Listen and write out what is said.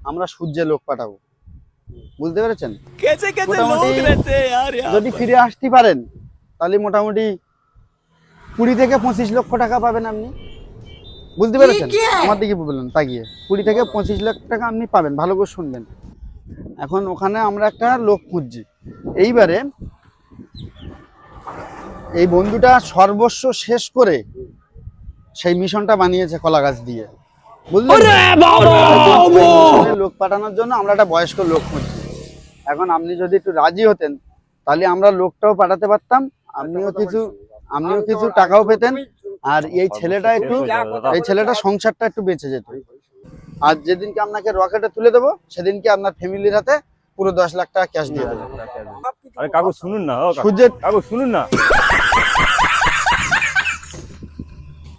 আমরা সূর্যে লোক পাঠাবো, বুঝতে পেরেছেন? যদি ফিরে আসতে পারেন তাহলে মোটামুটি 20 থেকে 25 লক্ষ টাকা পাবেন আপনি, বুঝতে পেরেছেন? আমার দিকে বললেন তাকিয়ে 20 থেকে 25 লাখ টাকা আপনি পাবেন। ভালো করে শুনবেন। এখন ওখানে আমরা একটা লোক খুঁজছি। এইবারে এই বন্ধুটা সর্বস্ব শেষ করে সেই মিশনটা বানিয়েছে কলা গাছ দিয়ে, বুঝলেন? লোক পাঠানোর জন্য আমরা একটা বয়স্ক লোক খুঁজছি। এখন আপনি যদি একটু রাজি হতেন তাহলে আমরা লোকটাও পাঠাতে পারতাম, আপনিও কিছু টাকাও পেতেন, আর এই ছেলেটা সংসারটা একটু বেঁচে যেত। আর যেদিনকে আপনাকে রকেটে তুলে দেবো সেদিনকে আপনার ফ্যামিলির হাতে পুরো 10 লাখ টাকা ক্যাশ দিয়ে দেবো। আরে কাকু শুনুন না, সূর্যের কাকু শুনুন না।